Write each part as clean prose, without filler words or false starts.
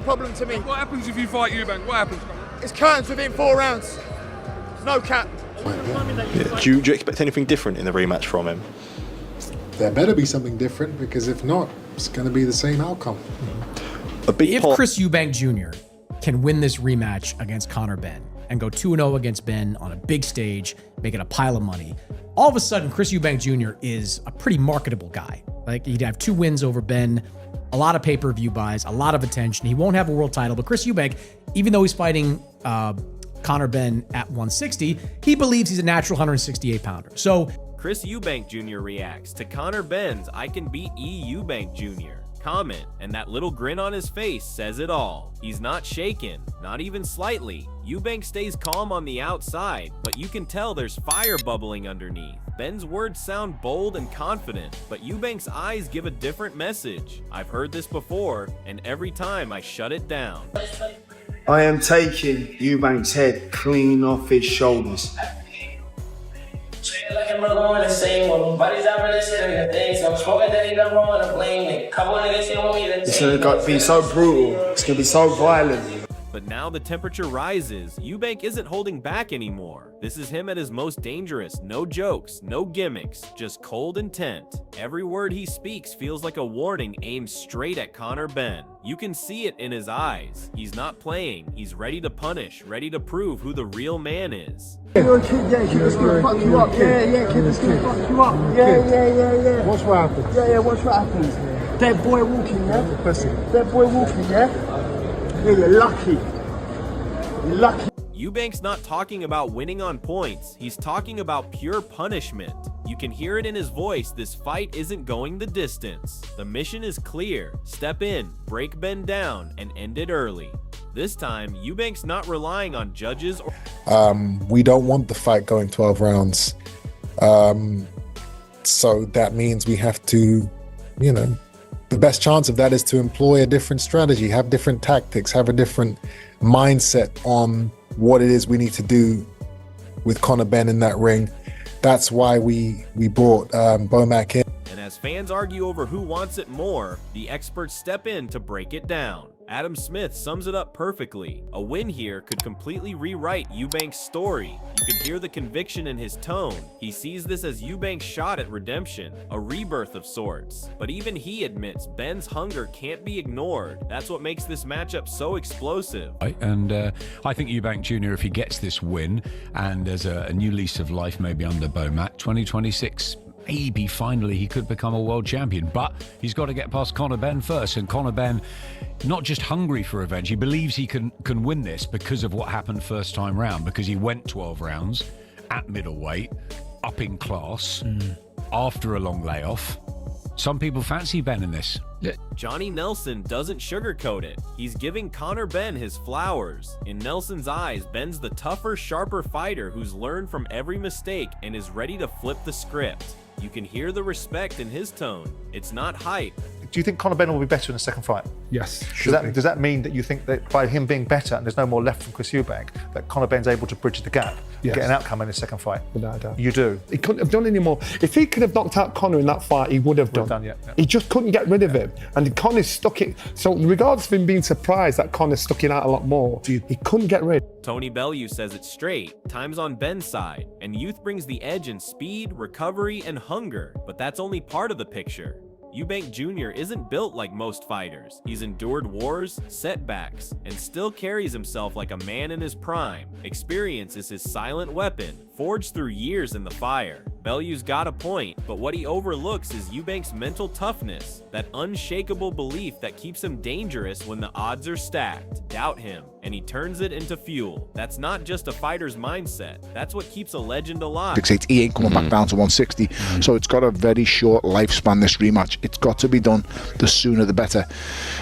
Problem to me. What happens if you fight Eubank? What happens? It's curtains within 4 rounds. No cap. Do you expect anything different in the rematch from him? There better be something different, because if not, it's going to be the same outcome. If Chris Eubank Jr. can win this rematch against Conor Benn and go 2-0 against Benn on a big stage, making a pile of money, all of a sudden Chris Eubank Jr. is a pretty marketable guy. Like, he'd have 2 wins over Benn, a lot of pay-per-view buys, a lot of attention. He won't have a world title, but Chris Eubank, even though he's fighting Conor Benn at 160, he believes he's a natural 168-pounder. So Chris Eubank Jr. reacts to Conor Benn's "I can beat Eubank Jr." comment, and that little grin on his face says it all. He's not shaken, not even slightly. Eubank stays calm on the outside, but you can tell there's fire bubbling underneath. Benn's words sound bold and confident, but Eubank's eyes give a different message. I've heard this before, and every time I shut it down. I am taking Eubank's head clean off his shoulders. It's gonna be so brutal. It's gonna be so violent. But now the temperature rises. Eubank isn't holding back anymore. This is him at his most dangerous. No jokes, no gimmicks, just cold intent. Every word he speaks feels like a warning aimed straight at Conor Benn. You can see it in his eyes. He's not playing. He's ready to punish, ready to prove who the real man is. You're a kid, yeah, kid that's gonna fuck you up. Yeah, kid that's gonna fuck you up. Yeah. Watch what happens. Yeah, watch what happens. Dead boy walking, yeah? Dead boy walking, yeah? Yeah, you're lucky. You're lucky. Eubank's not talking about winning on points. He's talking about pure punishment. You can hear it in his voice. This fight isn't going the distance. The mission is clear. Step in, break Benn down, and end it early. This time, Eubank's not relying on judges or... We don't want the fight going 12 rounds. So that means we have to, the best chance of that is to employ a different strategy, have different tactics, have a different mindset on what it is we need to do with Conor Benn in that ring. That's why we brought Eubank in. And as fans argue over who wants it more, the experts step in to break it down. Adam Smith sums it up perfectly. A win here could completely rewrite Eubank's story. You can hear the conviction in his tone. He sees this as Eubank's shot at redemption, a rebirth of sorts. But even he admits Benn's hunger can't be ignored. That's what makes this matchup so explosive. And I think Eubank Jr., if he gets this win, and there's a new lease of life maybe under Bomac, 2026, maybe finally he could become a world champion, but he's got to get past Conor Benn first. And Conor Benn, not just hungry for revenge, he believes he can win this because of what happened first time round, because he went 12 rounds at middleweight, up in class, after a long layoff. Some people fancy Benn in this. Johnny Nelson doesn't sugarcoat it. He's giving Conor Benn his flowers. In Nelson's eyes, Benn's the tougher, sharper fighter who's learned from every mistake and is ready to flip the script. You can hear the respect in his tone. It's not hype. Do you think Conor Benn will be better in the second fight? Yes. Does that mean that you think that by him being better and there's no more left from Chris Eubank, that Conor Benn's able to bridge the gap, get an outcome in his second fight? Without a doubt. You do? He couldn't have done any more. If he could have knocked out Conor in that fight, he would have done. Yeah. He just couldn't get rid of him. And Conor stuck it. So regardless of him being surprised that Conor stuck it out a lot more, he couldn't get rid. Tony Bellew says it straight. Time's on Benn's side, and youth brings the edge in speed, recovery, and hunger. But that's only part of the picture. Eubank Jr. isn't built like most fighters. He's endured wars, setbacks, and still carries himself like a man in his prime. Experience is his silent weapon, forged through years in the fire. Bellew's got a point, but what he overlooks is Eubank's mental toughness, that unshakable belief that keeps him dangerous when the odds are stacked. Doubt him, and he turns it into fuel. That's not just a fighter's mindset. That's what keeps a legend alive. He ain't coming back down to 160, so it's got a very short lifespan, this rematch. It's got to be done. The sooner the better.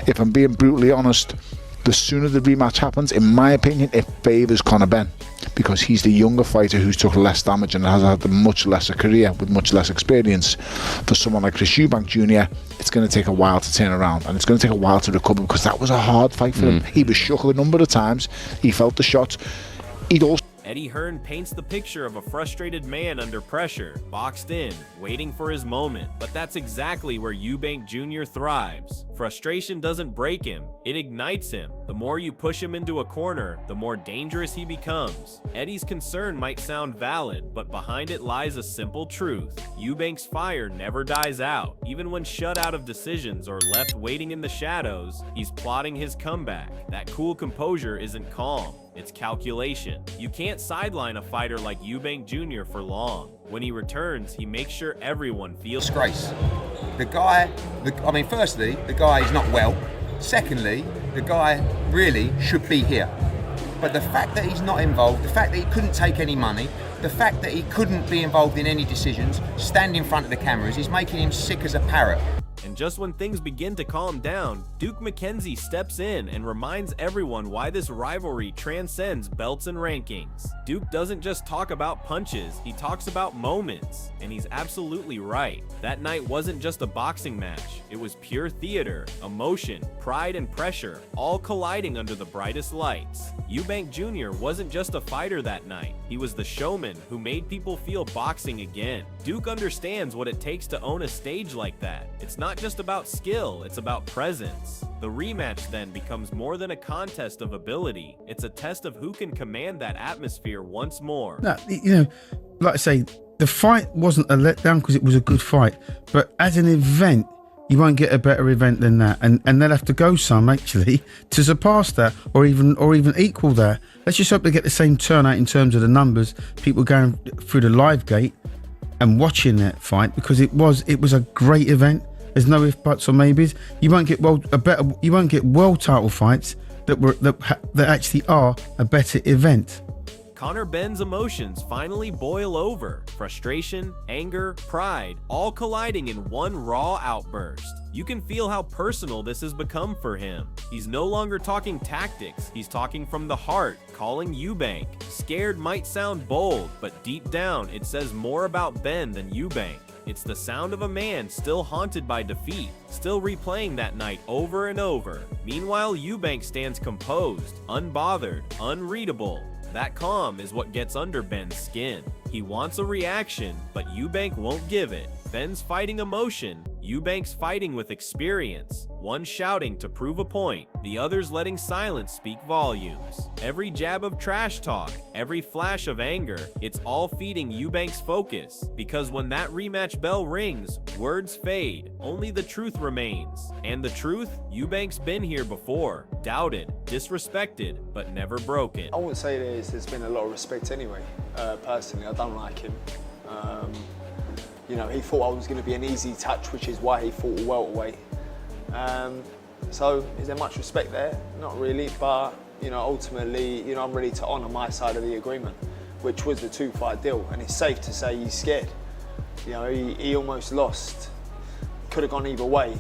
If I'm being brutally honest, the sooner the rematch happens, in my opinion, it favours Conor Benn, because he's the younger fighter who's took less damage and has had a much lesser career with much less experience. For someone like Chris Eubank Jr., it's going to take a while to turn around, and it's going to take a while to recover, because that was a hard fight for him. He was shook a number of times. He felt the shots. Eddie Hearn paints the picture of a frustrated man under pressure, boxed in, waiting for his moment. But that's exactly where Eubank Jr. thrives. Frustration doesn't break him, it ignites him. The more you push him into a corner, the more dangerous he becomes. Eddie's concern might sound valid, but behind it lies a simple truth. Eubank's fire never dies out. Even when shut out of decisions or left waiting in the shadows, he's plotting his comeback. That cool composure isn't calm, it's calculation. You can't sideline a fighter like Eubank Jr. for long. When he returns, he makes sure everyone feels disgrace. The guy, firstly, the guy is not well. Secondly, the guy really should be here. But the fact that he's not involved, the fact that he couldn't take any money, the fact that he couldn't be involved in any decisions, stand in front of the cameras, is making him sick as a parrot. And just when things begin to calm down, Duke McKenzie steps in and reminds everyone why this rivalry transcends belts and rankings. Duke doesn't just talk about punches, he talks about moments. And he's absolutely right. That night wasn't just a boxing match, it was pure theater, emotion, pride and pressure, all colliding under the brightest lights. Eubank Jr. wasn't just a fighter that night, he was the showman who made people feel boxing again. Duke understands what it takes to own a stage like that. It's not just about skill, it's about presence. The rematch then becomes more than a contest of ability. It's a test of who can command that atmosphere once more. No, like I say, the fight wasn't a letdown because it was a good fight. But as an event, you won't get a better event than that. And they'll have to go some, actually, to surpass that or even equal that. Let's just hope they get the same turnout in terms of the numbers, people going through the live gate and watching that fight, because it was a great event. There's no ifs, buts, or maybes. You won't get world title fights that actually are a better event. Conor Benn's emotions finally boil over. Frustration, anger, pride, all colliding in one raw outburst. You can feel how personal this has become for him. He's no longer talking tactics, he's talking from the heart, calling Eubank. Scared might sound bold, but deep down it says more about Benn than Eubank. It's the sound of a man still haunted by defeat, still replaying that night over and over. Meanwhile, Eubank stands composed, unbothered, unreadable. That calm is what gets under Benn's skin. He wants a reaction, but Eubank won't give it. Benn's fighting emotion, Eubank's fighting with experience. One shouting to prove a point, the others letting silence speak volumes. Every jab of trash talk, every flash of anger, it's all feeding Eubank's focus. Because when that rematch bell rings, words fade, only the truth remains. And the truth? Eubank's been here before, doubted, disrespected, but never broken. I wouldn't say there's been a lot of respect anyway. Personally, I don't like him. He thought I was going to be an easy touch, which is why he fought a welterweight. So is there much respect there? Not really, but ultimately, I'm ready to honour my side of the agreement, which was the 2-fight deal, and it's safe to say he's scared. He almost lost. Could have gone either way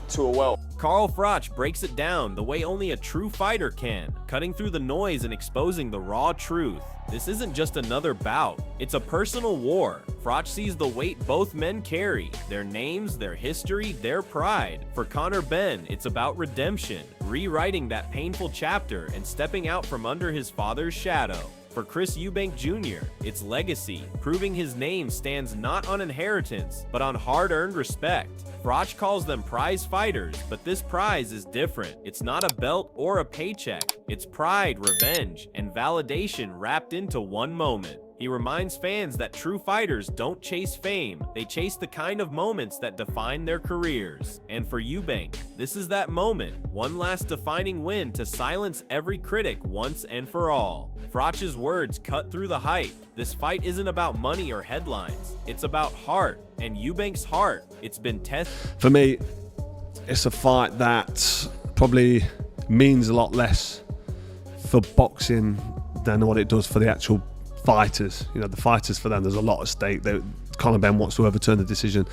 to a welt. Carl Froch breaks it down the way only a true fighter can, cutting through the noise and exposing the raw truth. This isn't just another bout, it's a personal war. Froch sees the weight both men carry, their names, their history, their pride. For Conor Benn, it's about redemption, rewriting that painful chapter and stepping out from under his father's shadow. For Chris Eubank Jr., it's legacy, proving his name stands not on inheritance, but on hard-earned respect. Froch calls them prize fighters, but this prize is different. It's not a belt or a paycheck. It's pride, revenge, and validation wrapped into one moment. He reminds fans that true fighters don't chase fame, they chase the kind of moments that define their careers. And for Eubank, this is that moment, one last defining win to silence every critic once and for all. Froch's words cut through the hype. This fight isn't about money or headlines, it's about heart, and Eubank's heart, it's been tested. For me, it's a fight that probably means a lot less for boxing than what it does for the actual fighters. The fighters, for them, there's a lot at stake. Conor Benn wants to overturn the decision.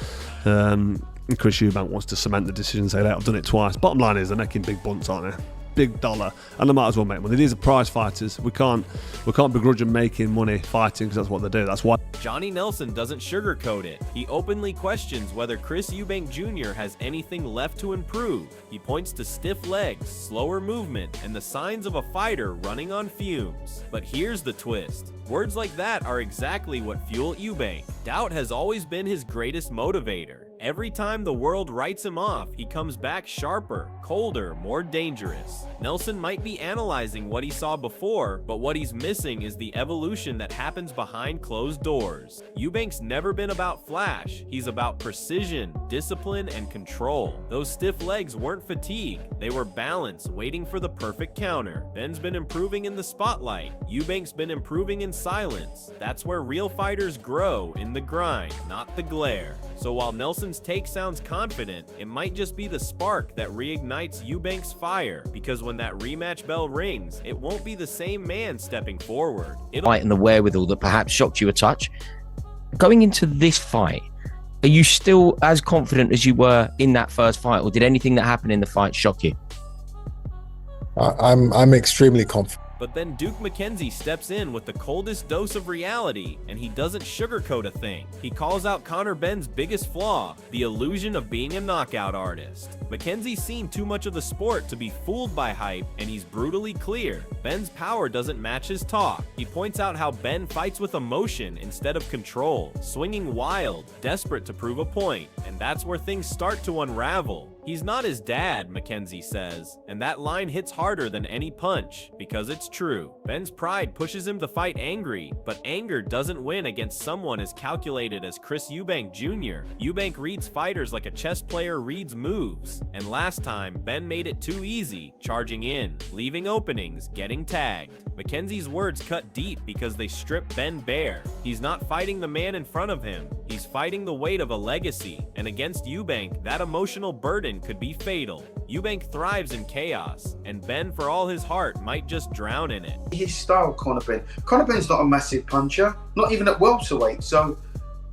Chris Eubank wants to cement the decision and say, I've done it twice. Bottom line is they're making big bunts, aren't they? big dollar, and they might as well make money. These are prize fighters. We can't begrudge them making money fighting because that's what they do. That's why. Johnny Nelson doesn't sugarcoat it. He openly questions whether Chris Eubank Jr. has anything left to improve. He points to stiff legs, slower movement, and the signs of a fighter running on fumes. But here's the twist. Words like that are exactly what fuel Eubank. Doubt has always been his greatest motivator. Every time the world writes him off, he comes back sharper, colder, more dangerous. Nelson might be analyzing what he saw before, but what he's missing is the evolution that happens behind closed doors. Eubank's never been about flash. He's about precision, discipline, and control. Those stiff legs weren't fatigue. They were balance, waiting for the perfect counter. Ben's been improving in the spotlight. Eubank's been improving in silence. That's where real fighters grow, in the grind, not the glare. So while Nelson's take sounds confident, it might just be the spark that reignites Eubank's fire, because when that rematch bell rings, it won't be the same man stepping forward. Fight and the wherewithal that perhaps shocked you a touch. Going into this fight, are you still as confident as you were in that first fight, or did anything that happened in the fight shock you? I'm extremely confident. But then Duke McKenzie steps in with the coldest dose of reality, and he doesn't sugarcoat a thing. He calls out Conor Benn's biggest flaw, the illusion of being a knockout artist. McKenzie's seen too much of the sport to be fooled by hype, and he's brutally clear. Ben's power doesn't match his talk. He points out how Ben fights with emotion instead of control, swinging wild, desperate to prove a point, and that's where things start to unravel. He's not his dad, McKenzie says, and that line hits harder than any punch, because it's true. Ben's pride pushes him to fight angry, but anger doesn't win against someone as calculated as Chris Eubank Jr. Eubank reads fighters like a chess player reads moves, and last time, Ben made it too easy, charging in, leaving openings, getting tagged. McKenzie's words cut deep because they strip Ben bare. He's not fighting the man in front of him, he's fighting the weight of a legacy, and against Eubank, that emotional burden could be fatal. Eubank thrives in chaos, and Ben, for all his heart, might just drown in it. His style, Conor Benn. Conor Benn's not a massive puncher, not even at welterweight. So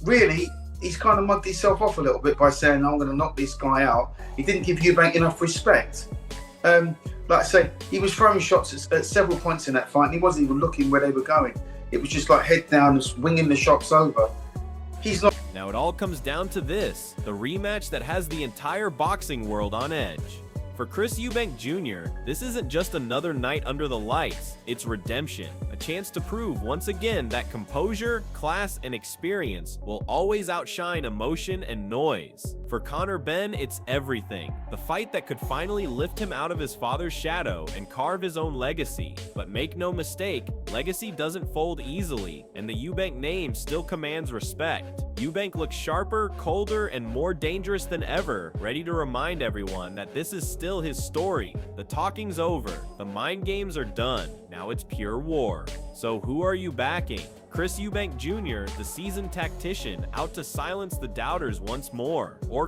really, he's kind of mugged himself off a little bit by saying, I'm going to knock this guy out. He didn't give Eubank enough respect. Like I say, he was throwing shots at several points in that fight, and he wasn't even looking where they were going. It was just like head down and winging the shots over. He's not. Now it all comes down to this, the rematch that has the entire boxing world on edge. For Chris Eubank Jr., this isn't just another night under the lights, it's redemption. A chance to prove once again that composure, class, and experience will always outshine emotion and noise. For Conor Benn, it's everything. The fight that could finally lift him out of his father's shadow and carve his own legacy. But make no mistake, legacy doesn't fold easily, and the Eubank name still commands respect. Eubank looks sharper, colder, and more dangerous than ever, ready to remind everyone that this is still his story. The talking's over, the mind games are done, now it's pure war. So who are you backing? Chris Eubank Jr., the seasoned tactician, out to silence the doubters once more, or